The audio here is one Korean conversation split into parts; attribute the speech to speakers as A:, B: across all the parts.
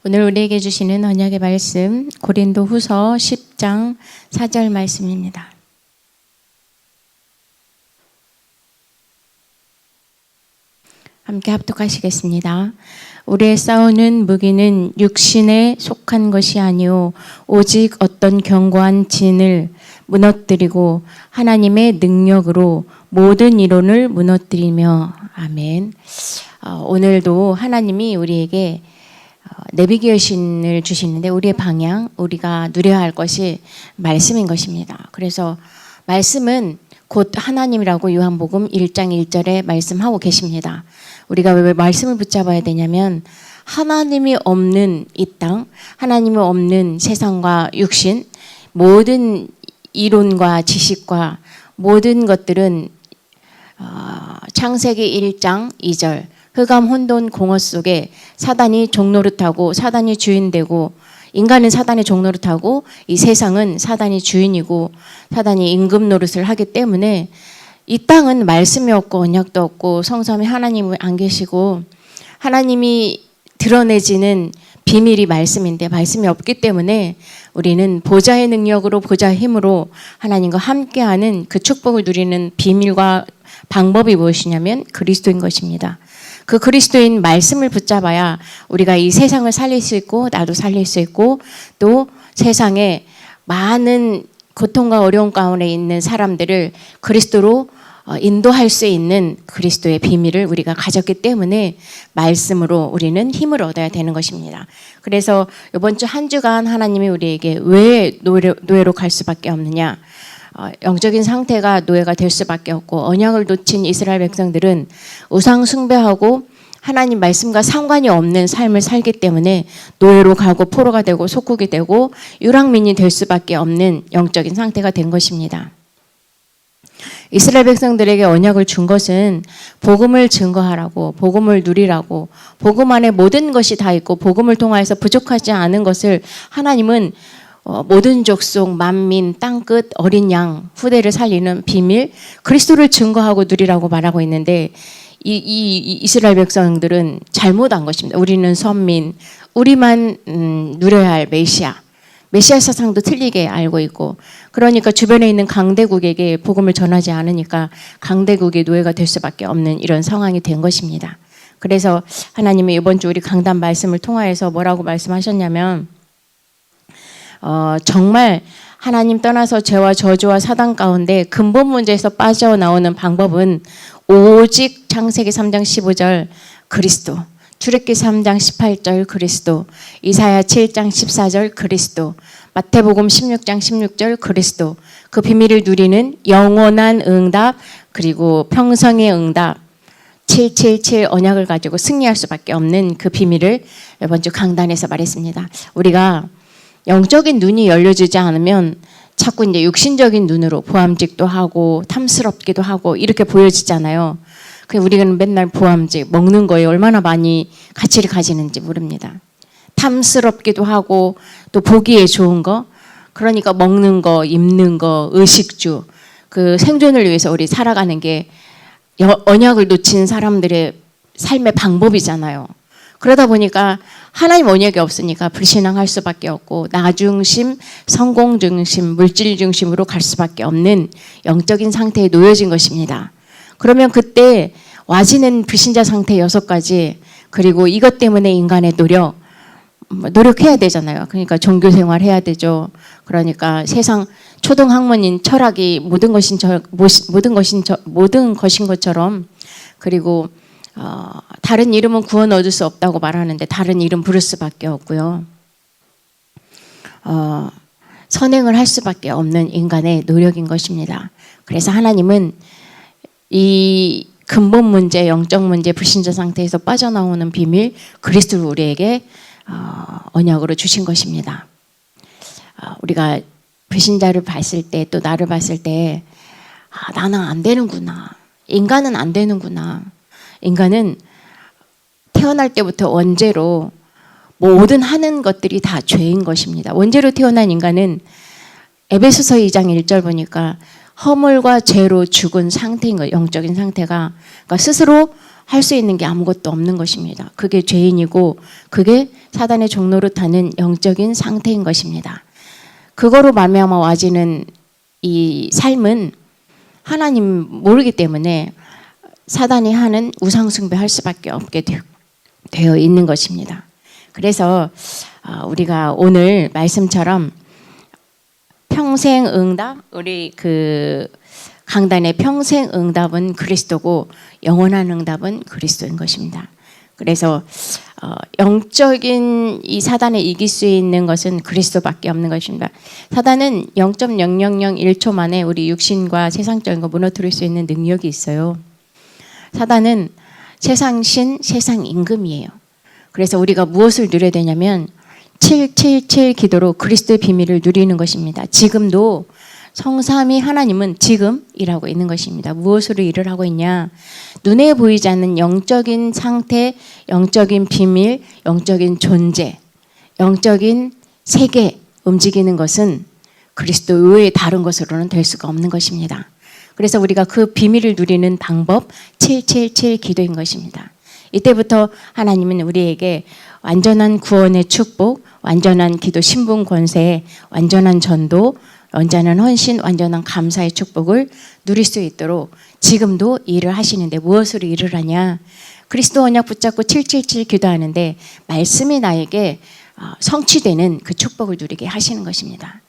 A: 오늘 우리에게 주시는 언약의 말씀 고린도후서 10장 4절 말씀입니다. 함께 합독하시겠습니다. 우리의 싸우는 무기는 육신에 속한 것이 아니오 오직 어떤 견고한 진을 무너뜨리고 하나님의 능력으로 모든 이론을 무너뜨리며. 아멘. 오늘도 하나님이 우리에게 내비게이션을 주시는데 우리의 방향, 우리가 누려야 할 것이 말씀인 것입니다. 그래서 말씀은 곧 하나님이라고 요한복음 1장 1절에 말씀하고 계십니다. 우리가 왜 말씀을 붙잡아야 되냐면 하나님이 없는 이 땅, 하나님이 없는 세상과 육신, 모든 이론과 지식과 모든 것들은 창세기 1장 2절 흑암 혼돈 공허 속에 사단이 종노릇하고 사단이 주인되고 인간은 사단의 종노릇하고 이 세상은 사단이 주인이고 사단이 임금 노릇을 하기 때문에 이 땅은 말씀이 없고 언약도 없고 성삼위 하나님이 안 계시고 하나님이 드러내지는 비밀이 말씀인데 말씀이 없기 때문에 우리는 보좌의 능력으로 보좌의 힘으로 하나님과 함께하는 그 축복을 누리는 비밀과 방법이 무엇이냐면 그리스도인 것입니다. 그 그리스도인 말씀을 붙잡아야 우리가 이 세상을 살릴 수 있고 나도 살릴 수 있고 또 세상에 많은 고통과 어려움 가운데 있는 사람들을 그리스도로 인도할 수 있는 그리스도의 비밀을 우리가 가졌기 때문에 말씀으로 우리는 힘을 얻어야 되는 것입니다. 그래서 이번 주 한 주간 하나님이 우리에게 왜 노예로 갈 수밖에 없느냐, 영적인 상태가 노예가 될 수밖에 없고 언약을 놓친 이스라엘 백성들은 우상 숭배하고 하나님 말씀과 상관이 없는 삶을 살기 때문에 노예로 가고 포로가 되고 속국이 되고 유랑민이 될 수밖에 없는 영적인 상태가 된 것입니다. 이스라엘 백성들에게 언약을 준 것은 복음을 증거하라고, 복음을 누리라고, 복음 안에 모든 것이 다 있고 복음을 통하여서 부족하지 않은 것을 하나님은 모든 족속, 만민, 땅끝, 어린 양, 후대를 살리는 비밀, 그리스도를 증거하고 누리라고 말하고 있는데 이 이스라엘 백성들은 잘못한 것입니다. 우리는 선민, 우리만 누려야 할 메시아 사상도 틀리게 알고 있고 그러니까 주변에 있는 강대국에게 복음을 전하지 않으니까 강대국의 노예가 될 수밖에 없는 이런 상황이 된 것입니다. 그래서 하나님이 이번 주 우리 강단 말씀을 통하여서 뭐라고 말씀하셨냐면 정말 하나님 떠나서 죄와 저주와 사단 가운데 근본 문제에서 빠져나오는 방법은 오직 창세기 3장 15절 그리스도, 출애굽기 3장 18절 그리스도, 이사야 7장 14절 그리스도, 마태복음 16장 16절 그리스도, 그 비밀을 누리는 영원한 응답 그리고 평생의 응답 777 언약을 가지고 승리할 수밖에 없는 그 비밀을 이번 주 강단에서 말했습니다. 우리가 영적인 눈이 열려지지 않으면 자꾸 이제 육신적인 눈으로 보암직도 하고 탐스럽기도 하고 이렇게 보여지잖아요. 우리는 맨날 보암직, 먹는 거에 얼마나 많이 가치를 가지는지 모릅니다. 탐스럽기도 하고 또 보기에 좋은 거, 그러니까 먹는 거, 입는 거, 의식주, 그 생존을 위해서 우리 살아가는 게 언약을 놓친 사람들의 삶의 방법이잖아요. 그러다 보니까 하나님 언약이 없으니까 불신앙할 수밖에 없고 나 중심, 성공 중심, 물질 중심으로 갈 수밖에 없는 영적인 상태에 놓여진 것입니다. 그러면 그때 와지는 불신자 상태 6가지 그리고 이것 때문에 인간의 노력해야 되잖아요. 그러니까 종교생활 해야 되죠. 그러니까 세상 초등학문인 철학이 모든 것인 것처럼 그리고 다른 이름은 구원 얻을 수 없다고 말하는데 다른 이름 부를 수밖에 없고요. 선행을 할 수밖에 없는 인간의 노력인 것입니다. 그래서 하나님은 이 근본 문제, 영적 문제, 불신자 상태에서 빠져나오는 비밀, 그리스도를 우리에게 언약으로 주신 것입니다. 우리가 불신자를 봤을 때 또 나를 봤을 때 나는 안 되는구나. 인간은 안 되는구나. 인간은 태어날 때부터 원죄로 모든 하는 것들이 다 죄인 것입니다. 원죄로 태어난 인간은 에베소서 2장 1절 보니까 허물과 죄로 죽은 상태인 거예요. 영적인 상태가. 그러니까 스스로 할 수 있는 게 아무것도 없는 것입니다. 그게 죄인이고 그게 사단의 종로로 타는 영적인 상태인 것입니다. 그거로 말미암아 와지는 이 삶은 하나님 모르기 때문에 사단이 하는 우상숭배할 수밖에 없게 되어 있는 것입니다. 그래서 우리가 오늘 말씀처럼 평생응답, 우리 그 강단의 평생응답은 그리스도고 영원한 응답은 그리스도인 것입니다. 그래서 영적인 이 사단에 이길 수 있는 것은 그리스도밖에 없는 것입니다. 사단은 0.0001초 만에 우리 육신과 세상적인 거 무너뜨릴 수 있는 능력이 있어요. 사단은 세상 신, 세상 임금이에요. 그래서 우리가 무엇을 누려야 되냐면 777 기도로 그리스도의 비밀을 누리는 것입니다. 지금도 성삼위 하나님은 지금 일하고 있는 것입니다. 무엇으로 일을 하고 있냐? 눈에 보이지 않는 영적인 상태, 영적인 비밀, 영적인 존재, 영적인 세계 움직이는 것은 그리스도 외에 다른 것으로는 될 수가 없는 것입니다. 그래서 우리가 그 비밀을 누리는 방법 777 기도인 것입니다. 이때부터 하나님은 우리에게 완전한 구원의 축복, 완전한 기도 신분 권세, 완전한 전도, 완전한 헌신, 완전한 감사의 축복을 누릴 수 있도록 지금도 일을 하시는데 무엇으로 일을 하냐? 그리스도 언약 붙잡고 777 기도하는데 말씀이 나에게 성취되는 그 축복을 누리게 하시는 것입니다.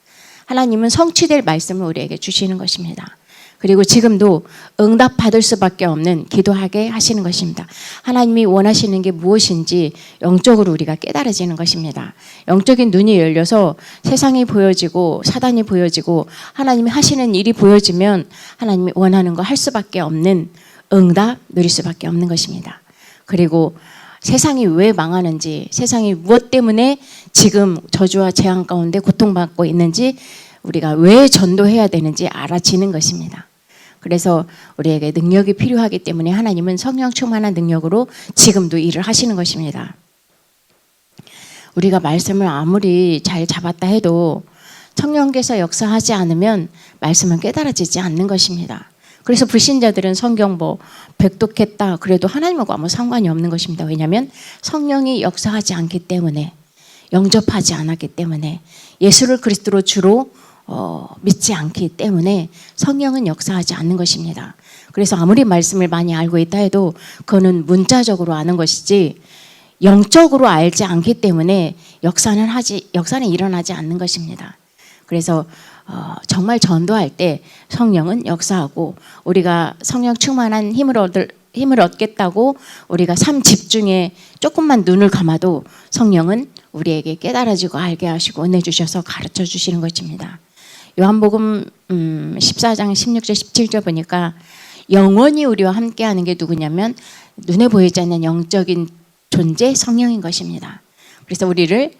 A: 하나님은 성취될 말씀을 우리에게 주시는 것입니다. 그리고 지금도 응답받을 수밖에 없는 기도하게 하시는 것입니다. 하나님이 원하시는 게 무엇인지 영적으로 우리가 깨달아지는 것입니다. 영적인 눈이 열려서 세상이 보여지고 사단이 보여지고 하나님이 하시는 일이 보여지면 하나님이 원하는 거 할 수밖에 없는 응답 누릴 수밖에 없는 것입니다. 그리고 세상이 왜 망하는지, 세상이 무엇 때문에 지금 저주와 재앙 가운데 고통받고 있는지 우리가 왜 전도해야 되는지 알아지는 것입니다. 그래서 우리에게 능력이 필요하기 때문에 하나님은 성령 충만한 능력으로 지금도 일을 하시는 것입니다. 우리가 말씀을 아무리 잘 잡았다 해도 성령께서 역사하지 않으면 말씀은 깨달아지지 않는 것입니다. 그래서 불신자들은 성경 백독했다 그래도 하나님하고 아무 상관이 없는 것입니다. 왜냐하면 성령이 역사하지 않기 때문에, 영접하지 않았기 때문에, 예수를 그리스도로 주로 믿지 않기 때문에 성령은 역사하지 않는 것입니다. 그래서 아무리 말씀을 많이 알고 있다 해도 그거는 문자적으로 아는 것이지 영적으로 알지 않기 때문에 역사는 일어나지 않는 것입니다. 그래서 정말 전도할 때 성령은 역사하고 우리가 성령 충만한 힘을 얻겠다고 우리가 삶 집중에 조금만 눈을 감아도 성령은 우리에게 깨달아지고 알게 하시고 은혜 주셔서 가르쳐 주시는 것입니다. 요한복음 14장 16절 17절 보니까 영원히 우리와 함께하는 게 누구냐면 눈에 보이지 않는 영적인 존재 성령인 것입니다. 그래서 우리를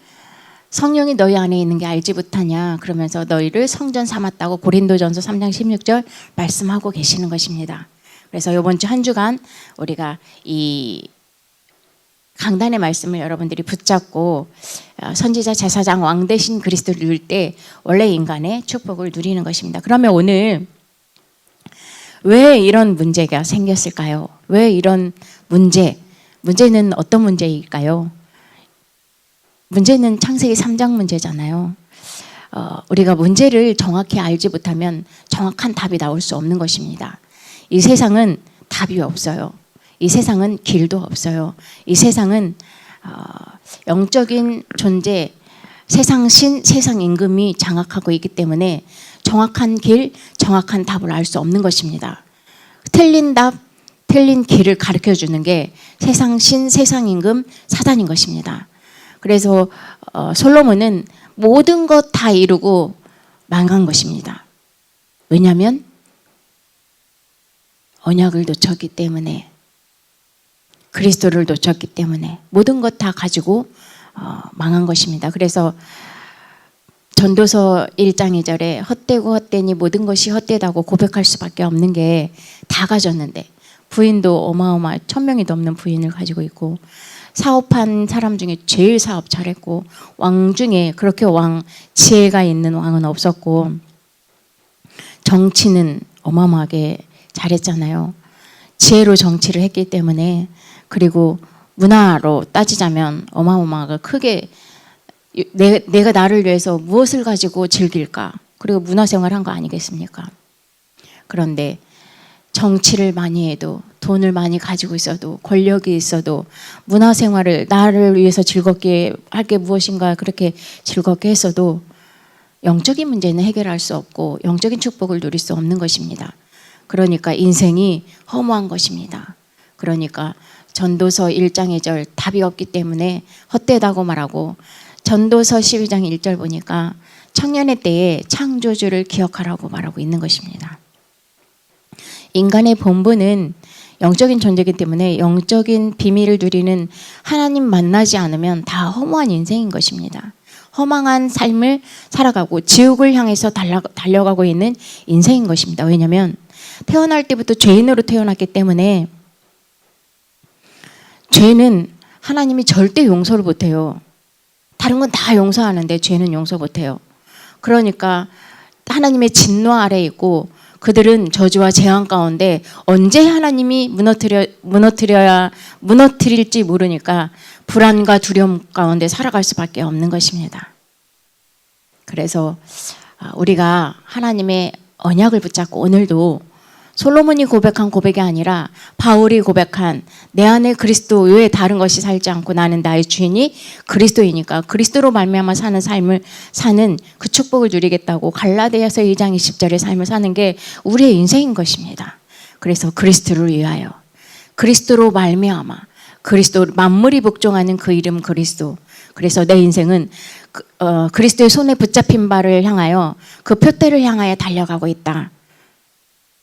A: 성령이 너희 안에 있는 게 알지 못하냐 그러면서 너희를 성전 삼았다고 고린도전서 3장 16절 말씀하고 계시는 것입니다. 그래서 이번 주 한 주간 우리가 이 강단의 말씀을 여러분들이 붙잡고 선지자, 제사장, 왕 대신 그리스도를 누릴 때 원래 인간의 축복을 누리는 것입니다. 그러면 오늘 왜 이런 문제가 생겼을까요? 왜 이런 문제는 어떤 문제일까요? 문제는 창세기 3장 문제잖아요. 우리가 문제를 정확히 알지 못하면 정확한 답이 나올 수 없는 것입니다. 이 세상은 답이 없어요. 이 세상은 길도 없어요. 이 세상은 영적인 존재, 세상 신, 세상 임금이 장악하고 있기 때문에 정확한 길, 정확한 답을 알 수 없는 것입니다. 틀린 답, 틀린 길을 가르쳐 주는 게 세상 신, 세상 임금, 사단인 것입니다. 그래서 솔로몬은 모든 것 다 이루고 망한 것입니다. 왜냐하면 언약을 놓쳤기 때문에, 그리스도를 놓쳤기 때문에 모든 것 다 가지고 망한 것입니다. 그래서 전도서 1장 2절에 헛되고 헛되니 모든 것이 헛되다고 고백할 수밖에 없는 게 다 가졌는데, 부인도 어마어마 1000명이 넘는 부인을 가지고 있고, 사업한 사람 중에 제일 사업 잘했고, 왕 중에 그렇게 지혜가 있는 왕은 없었고, 정치는 어마어마하게 잘했잖아요. 지혜로 정치를 했기 때문에, 그리고 문화로 따지자면 어마어마하게 크게 내가 나를 위해서 무엇을 가지고 즐길까? 그리고 문화생활 한 거 아니겠습니까? 그런데 정치를 많이 해도, 돈을 많이 가지고 있어도, 권력이 있어도, 문화생활을 나를 위해서 즐겁게 할 게 무엇인가 그렇게 즐겁게 했어도 영적인 문제는 해결할 수 없고 영적인 축복을 누릴 수 없는 것입니다. 그러니까 인생이 허무한 것입니다. 그러니까 전도서 1장 2절 답이 없기 때문에 헛되다고 말하고, 전도서 12장 1절 보니까 청년의 때에 창조주를 기억하라고 말하고 있는 것입니다. 인간의 본분은 영적인 존재이기 때문에 영적인 비밀을 누리는 하나님 만나지 않으면 다 허무한 인생인 것입니다. 허망한 삶을 살아가고 지옥을 향해서 달려가고 있는 인생인 것입니다. 왜냐하면 태어날 때부터 죄인으로 태어났기 때문에 죄는 하나님이 절대 용서를 못해요. 다른 건 다 용서하는데 죄는 용서 못해요. 그러니까 하나님의 진노 아래에 있고 그들은 저주와 재앙 가운데 언제 하나님이 무너뜨릴지 모르니까 불안과 두려움 가운데 살아갈 수밖에 없는 것입니다. 그래서 우리가 하나님의 언약을 붙잡고 오늘도 솔로몬이 고백한 고백이 아니라 바울이 고백한 내 안에 그리스도 외에 다른 것이 살지 않고 나는 나의 주인이 그리스도이니까 그리스도로 말미암아 사는 삶을 사는 그 축복을 누리겠다고 갈라디아서 2장 20절의 삶을 사는 게 우리의 인생인 것입니다. 그래서 그리스도를 위하여, 그리스도로 말미암아, 그리스도 만물이 복종하는 그 이름 그리스도. 그래서 내 인생은 그리스도의 손에 붙잡힌 바를 향하여 그 표대를 향하여 달려가고 있다.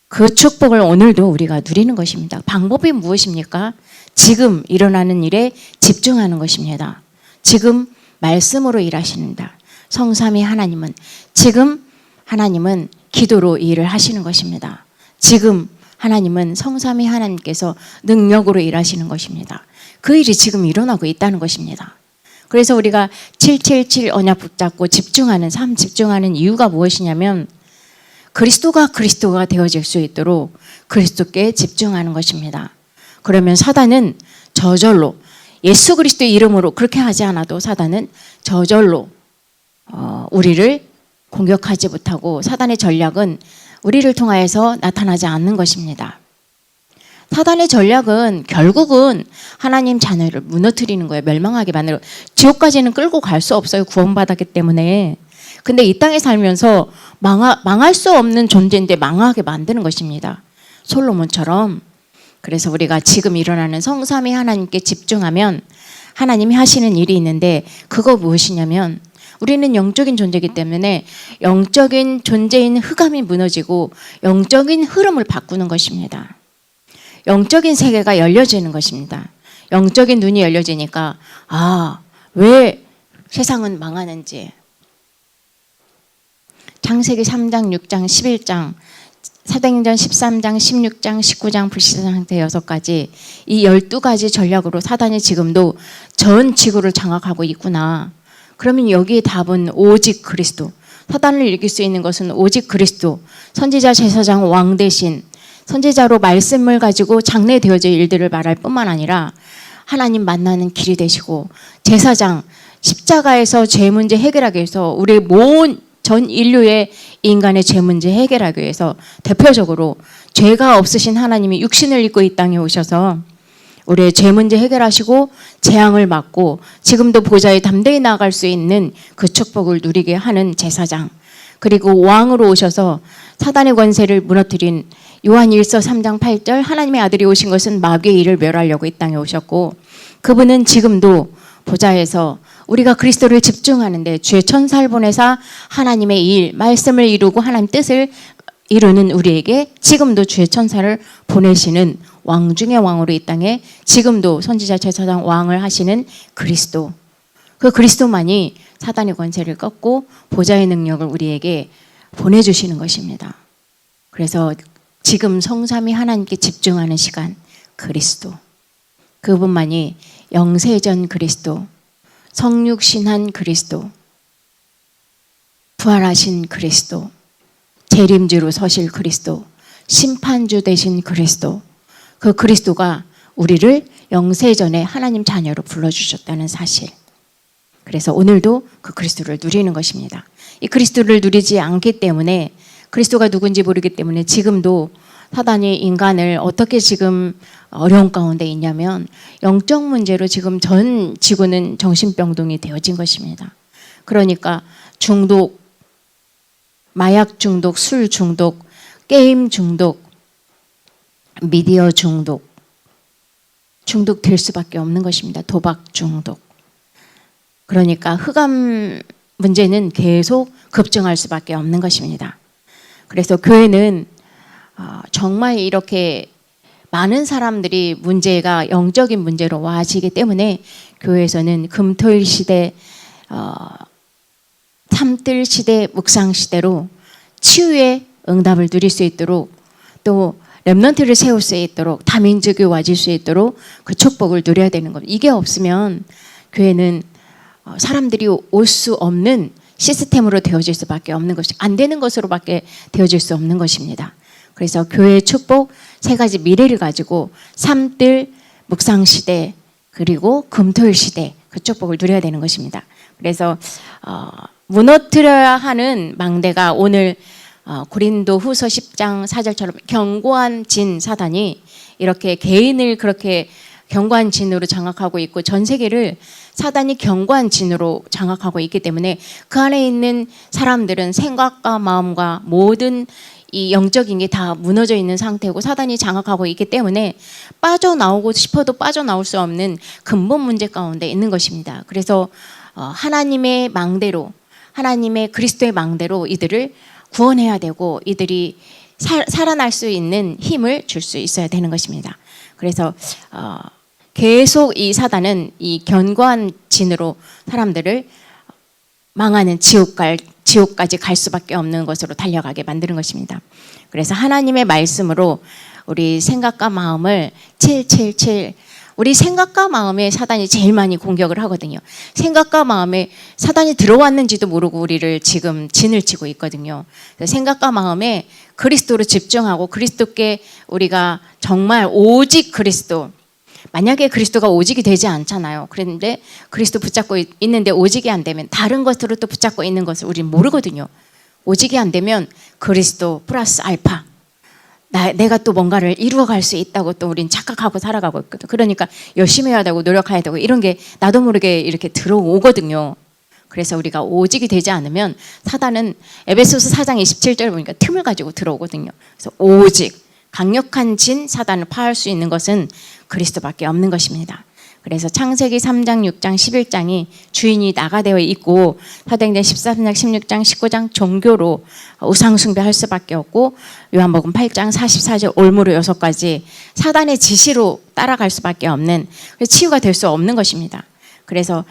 A: 그 축복을 오늘도 우리가 누리는 것입니다. 방법이 무엇입니까? 지금 일어나는 일에 집중하는 것입니다. 지금 말씀으로 일하십니다. 성삼위 하나님은 지금 하나님은 기도로 일을 하시는 것입니다. 지금 하나님은 성삼위 하나님께서 능력으로 일하시는 것입니다. 그 일이 지금 일어나고 있다는 것입니다. 그래서 우리가 777 언약 붙잡고 집중하는 삶, 집중하는 이유가 무엇이냐면 그리스도가 되어질 수 있도록 그리스도께 집중하는 것입니다. 그러면 사단은 저절로 예수 그리스도의 이름으로, 그렇게 하지 않아도 사단은 저절로 우리를 공격하지 못하고, 사단의 전략은 우리를 통하여서 나타나지 않는 것입니다. 사단의 전략은 결국은 하나님 자녀를 무너뜨리는 거예요. 멸망하게 만들어. 지옥까지는 끌고 갈 수 없어요. 구원받았기 때문에. 근데 이 땅에 살면서 망할 수 없는 존재인데 망하게 만드는 것입니다. 솔로몬처럼. 그래서 우리가 지금 일어나는 성삼위 하나님께 집중하면 하나님이 하시는 일이 있는데, 그거 무엇이냐면 우리는 영적인 존재이기 때문에 영적인 존재인 흑암이 무너지고 영적인 흐름을 바꾸는 것입니다. 영적인 세계가 열려지는 것입니다. 영적인 눈이 열려지니까 왜 세상은 망하는지. 창세기 3장, 6장, 11장, 사도행전 13장, 16장, 19장, 불시선 상태 6가지, 이 12가지 전략으로 사단이 지금도 전 지구를 장악하고 있구나. 그러면 여기에 답은 오직 그리스도. 사단을 이길 수 있는 것은 오직 그리스도. 선지자, 제사장, 왕 대신 선지자로 말씀을 가지고 장래되어질 일들을 말할 뿐만 아니라 하나님 만나는 길이 되시고, 제사장, 십자가에서 죄 문제 해결하기 위해서 우리 전 인류의 인간의 죄 문제 해결하기 위해서 대표적으로 죄가 없으신 하나님이 육신을 입고 이 땅에 오셔서 우리의 죄 문제 해결하시고 재앙을 막고 지금도 보좌에 담대히 나아갈 수 있는 그 축복을 누리게 하는 제사장, 그리고 왕으로 오셔서 사단의 권세를 무너뜨린 요한 1서 3장 8절, 하나님의 아들이 오신 것은 마귀의 일을 멸하려고 이 땅에 오셨고, 그분은 지금도 보좌에서 우리가 그리스도를 집중하는데 주의 천사를 보내사 하나님의 일, 말씀을 이루고 하나님 뜻을 이루는 우리에게 지금도 주의 천사를 보내시는 왕 중의 왕으로 이 땅에 지금도 선지자, 제사장, 왕을 하시는 그리스도. 그 그리스도만이 사단의 권세를 꺾고 보좌의 능력을 우리에게 보내주시는 것입니다. 그래서 지금 성삼위 하나님께 집중하는 시간, 그리스도. 그분만이 영세전 그리스도, 성육신한 그리스도, 부활하신 그리스도, 재림주로 서실 그리스도, 심판주 되신 그리스도, 그 그리스도가 우리를 영세전에 하나님 자녀로 불러주셨다는 사실. 그래서 오늘도 그 그리스도를 누리는 것입니다. 이 그리스도를 누리지 않기 때문에, 그리스도가 누군지 모르기 때문에 지금도 사단이 인간을 어떻게 지금 어려운 가운데 있냐면, 영적 문제로 지금 전 지구는 정신병동이 되어진 것입니다. 그러니까 중독, 마약 중독, 술 중독, 게임 중독, 미디어 중독될 수밖에 없는 것입니다. 도박 중독. 그러니까 흑암 문제는 계속 급증할 수밖에 없는 것입니다. 그래서 교회는 정말 이렇게 많은 사람들이 문제가 영적인 문제로 와지기 때문에 교회에서는 금토일 시대, 참뜰 시대, 묵상 시대로 치유의 응답을 누릴 수 있도록, 또 렘넌트를 세울 수 있도록, 다민족이 와질 수 있도록 그 축복을 누려야 되는 겁니다. 이게 없으면 교회는 사람들이 올 수 없는 시스템으로 되어질 수밖에 없는 것이, 안 되는 것으로밖에 되어질 수 없는 것입니다. 그래서 교회의 축복 세 가지 미래를 가지고 삼뜰 묵상 시대, 그리고 금토일 시대, 그 축복을 누려야 되는 것입니다. 그래서 무너뜨려야 하는 망대가 오늘 고린도 후서 10장 4절처럼 견고한 진 사단이 이렇게 개인을 그렇게 견고한 진으로 장악하고 있고, 전 세계를 사단이 견고한 진으로 장악하고 있기 때문에 그 안에 있는 사람들은 생각과 마음과 모든 이 영적인 게 다 무너져 있는 상태고, 사단이 장악하고 있기 때문에 빠져나오고 싶어도 빠져나올 수 없는 근본 문제 가운데 있는 것입니다. 그래서 하나님의 망대로, 하나님의 그리스도의 망대로 이들을 구원해야 되고, 이들이 살아날 수 있는 힘을 줄 수 있어야 되는 것입니다. 그래서 계속 이 사단은 이 견고한 진으로 사람들을 망하는 지옥까지 갈 수밖에 없는 것으로 달려가게 만드는 것입니다. 그래서 하나님의 말씀으로 우리 생각과 마음을 777, 우리 생각과 마음에 사단이 제일 많이 공격을 하거든요. 생각과 마음에 사단이 들어왔는지도 모르고 우리를 지금 진을 치고 있거든요. 생각과 마음에 그리스도로 집중하고, 그리스도께 우리가 정말 오직 그리스도, 만약에 그리스도가 오직이 되지 않잖아요. 그런데 그리스도 붙잡고 있는데 오직이 안 되면 다른 것으로 또 붙잡고 있는 것을 우리는 모르거든요. 오직이 안 되면 그리스도 플러스 알파, 내가 또 뭔가를 이루어갈 수 있다고 또 우린 착각하고 살아가고 있거든. 그러니까 열심히 해야 되고 노력해야 되고 이런 게 나도 모르게 이렇게 들어오거든요. 그래서 우리가 오직이 되지 않으면 사단은 에베소서 4장 27절 보니까 틈을 가지고 들어오거든요. 그래서 오직 강력한 진 사단을 파할 수 있는 것은 그리스도밖에 없는 것입니다. 그래서 창세기 3장, 6장, 11장이 주인이 나가 되어 있고, 사도행전 13장, 16장, 19장 종교로 우상 숭배할 수밖에 없고, 요한복음 8장 44절 올무로 6가지 사단의 지시로 따라갈 수밖에 없는, 치유가 될 수 없는 것입니다. 그래서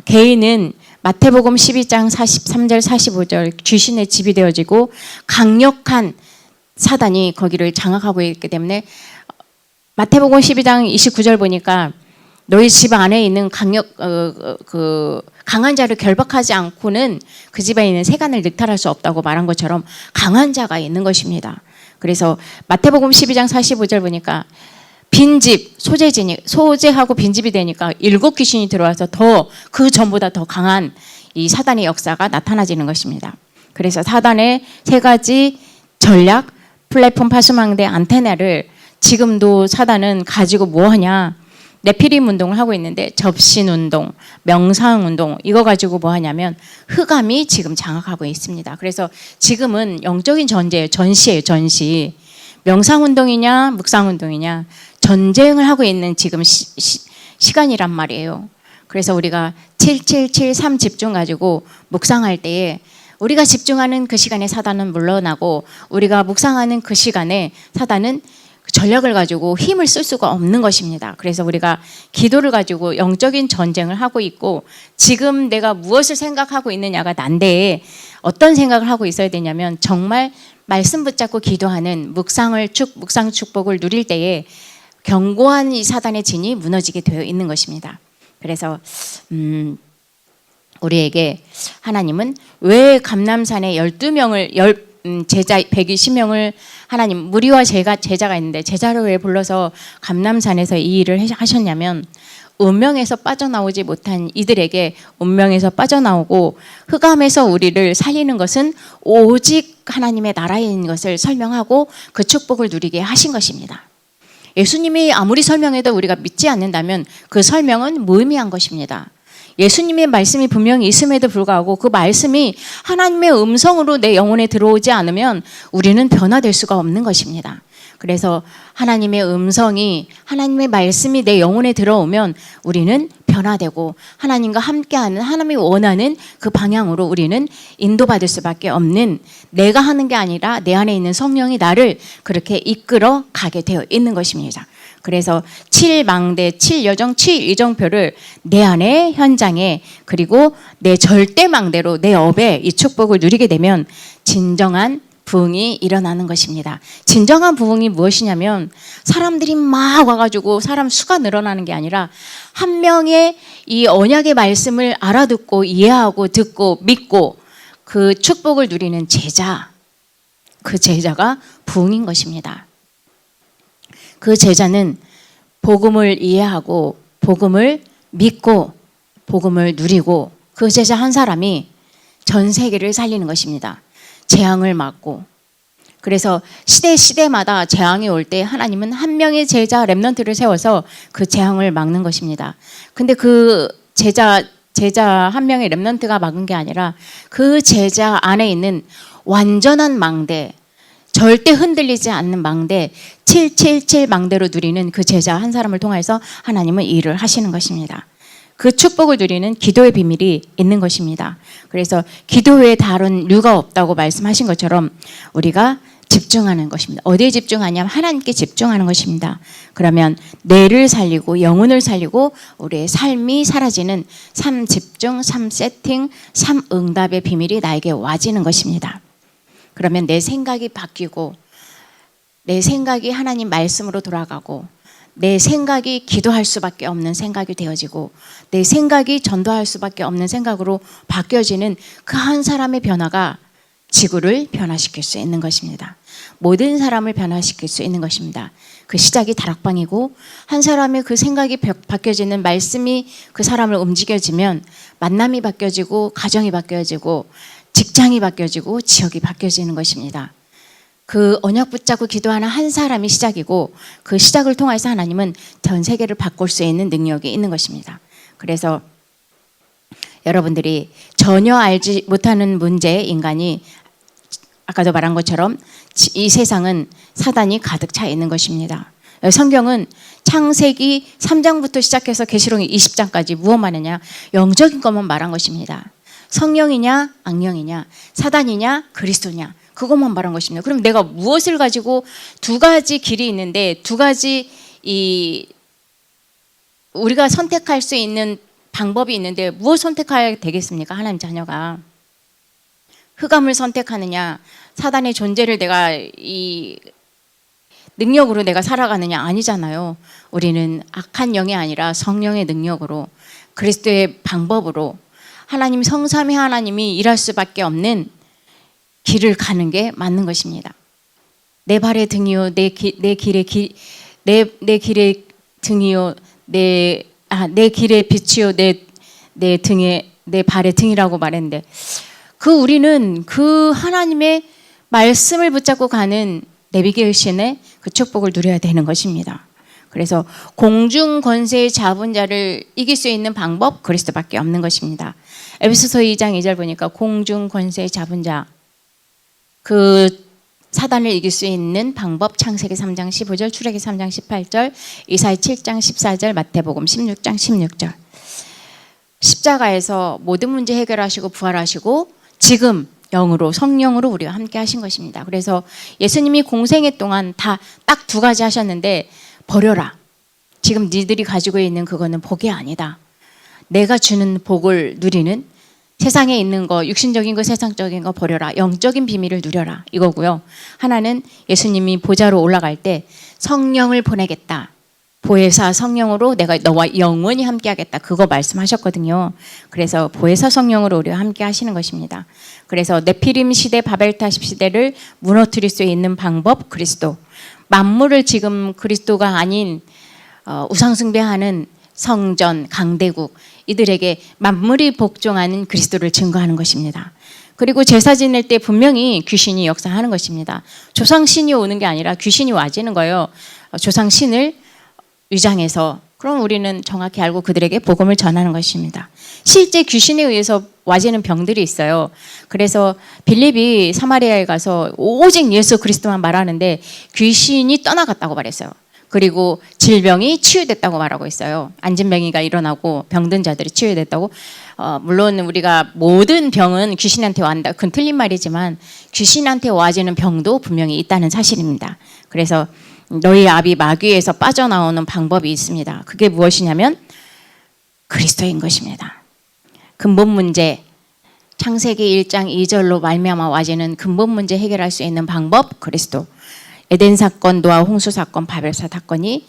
A: 개인은 마태복음 12장 43절 45절 귀신의 집이 되어지고 강력한 사단이 거기를 장악하고 있기 때문에, 마태복음 12장 29절 보니까 너희 집 안에 있는 강한 자를 결박하지 않고는 그 집에 있는 세간을 늑탈할 수 없다고 말한 것처럼 강한 자가 있는 것입니다. 그래서 마태복음 12장 45절 보니까 빈집, 소재하고 빈집이 되니까 7 귀신이 들어와서 그 전보다 더 강한 이 사단의 역사가 나타나지는 것입니다. 그래서 사단의 3가지 전략, 플랫폼 파수망대 안테나를 지금도 사단은 가지고 뭐 하냐, 네피림 운동을 하고 있는데, 접신 운동, 명상 운동, 이거 가지고 뭐 하냐면 흑암이 지금 장악하고 있습니다. 그래서 지금은 영적인 전시예요. 전시. 명상 운동이냐 묵상 운동이냐 전쟁을 하고 있는 지금 시간이란 말이에요. 그래서 우리가 7773 집중 가지고 묵상할 때에, 우리가 집중하는 그 시간에 사단은 물러나고, 우리가 묵상하는 그 시간에 사단은 전략을 가지고 힘을 쓸 수가 없는 것입니다. 그래서 우리가 기도를 가지고 영적인 전쟁을 하고 있고, 지금 내가 무엇을 생각하고 있느냐가 난데, 어떤 생각을 하고 있어야 되냐면 정말 말씀 붙잡고 기도하는 묵상 축복을 누릴 때에 견고한 이 사단의 진이 무너지게 되어 있는 것입니다. 그래서 우리에게 하나님은 왜 감람산에 제자 120명을 하나님 무리와 제자가 있는데 제자를 왜 불러서 감람산에서 이 일을 하셨냐면 운명에서 빠져나오지 못한 이들에게 운명에서 빠져나오고 흑암에서 우리를 살리는 것은 오직 하나님의 나라인 것을 설명하고 그 축복을 누리게 하신 것입니다. 예수님이 아무리 설명해도 우리가 믿지 않는다면 그 설명은 무의미한 것입니다. 예수님의 말씀이 분명히 있음에도 불구하고 그 말씀이 하나님의 음성으로 내 영혼에 들어오지 않으면 우리는 변화될 수가 없는 것입니다. 그래서 하나님의 음성이 하나님의 말씀이 내 영혼에 들어오면 우리는 변화되고 하나님과 함께하는 하나님이 원하는 그 방향으로 우리는 인도받을 수밖에 없는 내가 하는 게 아니라 내 안에 있는 성령이 나를 그렇게 이끌어 가게 되어 있는 것입니다. 그래서 7망대, 7여정, 7이정표를 내 안에 현장에 그리고 내 절대망대로 내 업에 이 축복을 누리게 되면 진정한 부흥이 일어나는 것입니다. 진정한 부흥이 무엇이냐면 사람들이 막 와가지고 사람 수가 늘어나는 게 아니라 한 명의 이 언약의 말씀을 알아듣고 이해하고 듣고 믿고 그 축복을 누리는 제자, 그 제자가 부흥인 것입니다. 그 제자는 복음을 이해하고 복음을 믿고 복음을 누리고 그 제자 한 사람이 전 세계를 살리는 것입니다. 재앙을 막고. 그래서 시대마다 재앙이 올 때 하나님은 한 명의 제자 렘넌트를 세워서 그 재앙을 막는 것입니다. 근데 그 제자 한 명의 렘넌트가 막은 게 아니라 그 제자 안에 있는 완전한 망대, 절대 흔들리지 않는 망대, 777 망대로 누리는 그 제자 한 사람을 통해서 하나님은 이 일을 하시는 것입니다. 그 축복을 누리는 기도의 비밀이 있는 것입니다. 그래서 기도 외에 다른 류가 없다고 말씀하신 것처럼 우리가 집중하는 것입니다. 어디에 집중하냐면 하나님께 집중하는 것입니다. 그러면 뇌를 살리고 영혼을 살리고 우리의 삶이 사라지는 3집중, 3세팅, 3응답의 비밀이 나에게 와지는 것입니다. 그러면 내 생각이 바뀌고 내 생각이 하나님 말씀으로 돌아가고 내 생각이 기도할 수밖에 없는 생각이 되어지고 내 생각이 전도할 수밖에 없는 생각으로 바뀌어지는 그 한 사람의 변화가 지구를 변화시킬 수 있는 것입니다. 모든 사람을 변화시킬 수 있는 것입니다. 그 시작이 다락방이고 한 사람의 그 생각이 바뀌어지는 말씀이 그 사람을 움직여지면 만남이 바뀌어지고 가정이 바뀌어지고 직장이 바뀌어지고 지역이 바뀌어지는 것입니다. 그 언약 붙잡고 기도하는 한 사람이 시작이고 그 시작을 통해서 하나님은 전 세계를 바꿀 수 있는 능력이 있는 것입니다. 그래서 여러분들이 전혀 알지 못하는 문제 인간이 아까도 말한 것처럼 이 세상은 사단이 가득 차 있는 것입니다. 성경은 창세기 3장부터 시작해서 계시록 20장까지 무엇만 하냐? 영적인 것만 말한 것입니다. 성령이냐 악령이냐 사단이냐 그리스도냐 그것만 말한 것입니다. 그럼 내가 무엇을 가지고 두 가지 길이 있는데 두 가지 우리가 선택할 수 있는 방법이 있는데 무엇 선택해야 되겠습니까? 하나님 자녀가 흑암을 선택하느냐 사단의 존재를 내가 이 능력으로 내가 살아가느냐 아니잖아요. 우리는 악한 영이 아니라 성령의 능력으로 그리스도의 방법으로 하나님 성삼위 하나님이 일할 수밖에 없는 길을 가는 게 맞는 것입니다. 내 발의 등이요 내 길의 등이요 내 길의 빛이요 내 등의 내 발의 등이라고 말했는데 우리는 그 하나님의 말씀을 붙잡고 가는 내비게이션의 그 축복을 누려야 되는 것입니다. 그래서 공중 권세의 잡은 자를 이길 수 있는 방법 그리스도밖에 없는 것입니다. 에베소서 2장 2절 보니까 공중 권세의 잡은 자 그 사단을 이길 수 있는 방법 창세기 3장 15절 출애기 3장 18절 이사야 7장 14절 마태복음 16장 16절 십자가에서 모든 문제 해결하시고 부활하시고 지금 영으로 성령으로 우리와 함께 하신 것입니다. 그래서 예수님이 공생애 동안 다 딱 두 가지 하셨는데 버려라. 지금 니들이 가지고 있는 그거는 복이 아니다. 내가 주는 복을 누리는 세상에 있는 거 육신적인 거 세상적인 거 버려라. 영적인 비밀을 누려라. 이거고요. 하나는 예수님이 보좌로 올라갈 때 성령을 보내겠다. 보혜사 성령으로 내가 너와 영원히 함께하겠다. 그거 말씀하셨거든요. 그래서 보혜사 성령으로 우리와 함께 하시는 것입니다. 그래서 네피림 시대, 바벨탑 시대를 무너뜨릴 수 있는 방법 그리스도. 만물을 지금 그리스도가 아닌 우상 숭배하는 성전, 강대국 이들에게 만물이 복종하는 그리스도를 증거하는 것입니다. 그리고 제사 지낼 때 분명히 귀신이 역사하는 것입니다. 조상신이 오는 게 아니라 귀신이 와지는 거예요. 조상신을 위장해서 그럼 우리는 정확히 알고 그들에게 복음을 전하는 것입니다. 실제 귀신에 의해서 와지는 병들이 있어요. 그래서 빌립이 사마리아에 가서 오직 예수 그리스도만 말하는데 귀신이 떠나갔다고 말했어요. 그리고 질병이 치유됐다고 말하고 있어요. 안진뱅이가 일어나고 병든 자들이 치유됐다고. 물론 우리가 모든 병은 귀신한테 완다. 그건 틀린 말이지만 귀신한테 와지는 병도 분명히 있다는 사실입니다. 그래서 너희 압이 마귀에서 빠져나오는 방법이 있습니다. 그게 무엇이냐면 그리스도인 것입니다. 근본 문제, 창세기 1장 2절로 말미암아 와지는 근본 문제 해결할 수 있는 방법 그리스도. 에덴 사건, 노아 홍수 사건, 바벨탑 사건이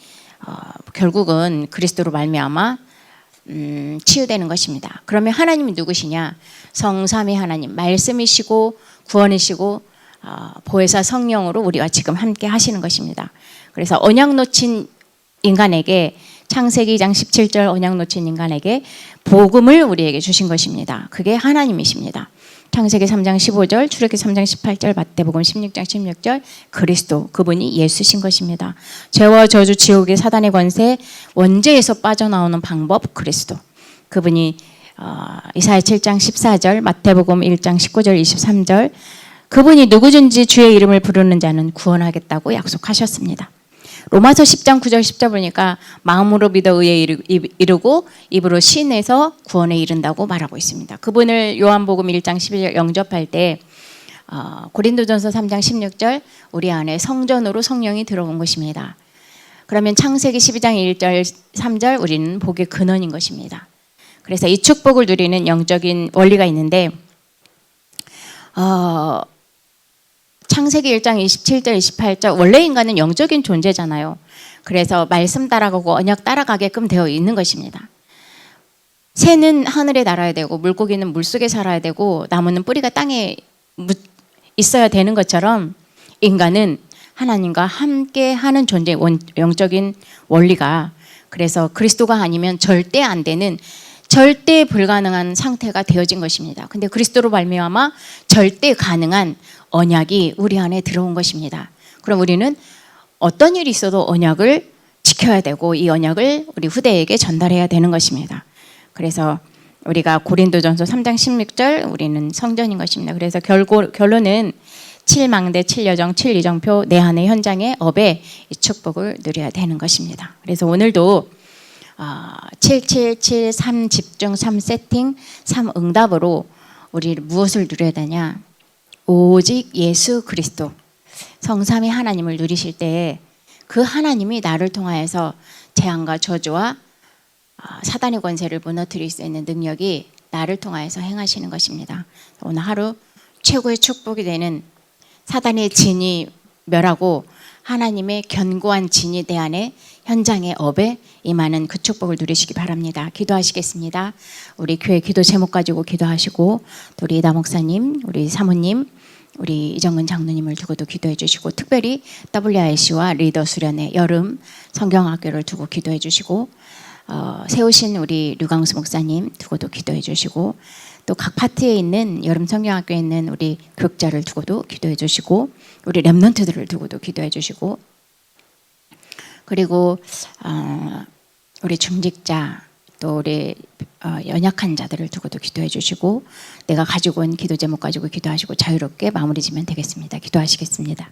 A: 결국은 그리스도로 말미암아 치유되는 것입니다. 그러면 하나님이 누구시냐? 성삼위 하나님, 말씀이시고 구원이시고 보혜사 성령으로 우리와 지금 함께 하시는 것입니다. 그래서 언약 놓친 인간에게 창세기 2장 17절 언약 놓친 인간에게 복음을 우리에게 주신 것입니다. 그게 하나님이십니다. 창세기 3장 15절, 출애굽기 3장 18절, 마태복음 16장 16절 그리스도 그분이 예수신 것입니다. 죄와 저주, 지옥의 사단의 권세, 원죄에서 빠져나오는 방법 그리스도 그분이 이사야 7장 14절, 마태복음 1장 19절 23절 그분이 누구든지 주의 이름을 부르는 자는 구원하겠다고 약속하셨습니다. 로마서 10장 9절 10절 보니까 마음으로 믿어 의에 이르고 입으로 신에서 구원에 이른다고 말하고 있습니다. 그분을 요한복음 1장 12절 영접할 때 고린도전서 3장 16절 우리 안에 성전으로 성령이 들어온 것입니다. 그러면 창세기 12장 1절 3절 우리는 복의 근원인 것입니다. 그래서 이 축복을 누리는 영적인 원리가 있는데 창세기 1장 27절 28절 원래 인간은 영적인 존재잖아요. 그래서 말씀 따라가고 언약 따라가게끔 되어 있는 것입니다. 새는 하늘에 날아야 되고 물고기는 물속에 살아야 되고 나무는 뿌리가 땅에 있어야 되는 것처럼 인간은 하나님과 함께 하는 존재, 영적인 원리가 그래서 그리스도가 아니면 절대 안 되는 절대 불가능한 상태가 되어진 것입니다. 근데 그리스도로 말미암아 절대 가능한 언약이 우리 안에 들어온 것입니다. 그럼 우리는 어떤 일이 있어도 언약을 지켜야 되고 이 언약을 우리 후대에게 전달해야 되는 것입니다. 그래서 우리가 고린도전서 3장 16절 우리는 성전인 것입니다. 그래서 결론은 7망대 7여정 7이정표 내 안의 현장의 업에 이 축복을 누려야 되는 것입니다. 그래서 오늘도 777 3 집중 3 세팅 3 응답으로 우리 무엇을 누려야 되냐? 오직 예수 그리스도 성삼위 하나님을 누리실 때 그 하나님이 나를 통하여서 재앙과 저주와 사단의 권세를 무너뜨릴 수 있는 능력이 나를 통하여서 행하시는 것입니다. 오늘 하루 최고의 축복이 되는 사단의 진이 멸하고 하나님의 견고한 진이 내 안에 현장의 업에 임하는 그 축복을 누리시기 바랍니다. 기도하시겠습니다. 우리 교회 기도 제목 가지고 기도하시고 또 우리 이다 목사님, 우리 사모님, 우리 이정근 장로님을 두고도 기도해 주시고 특별히 WIC와 리더 수련회 여름 성경학교를 두고 기도해 주시고 세우신 우리 류광수 목사님 두고도 기도해 주시고 또 각 파트에 있는 여름 성경학교에 있는 우리 교육자를 두고도 기도해 주시고 우리 렘넌트들을 두고도 기도해 주시고 그리고 우리 중직자 또 우리 연약한 자들을 두고도 기도해 주시고 내가 가지고 온 기도 제목 가지고 기도하시고 자유롭게 마무리 지면 되겠습니다. 기도하시겠습니다.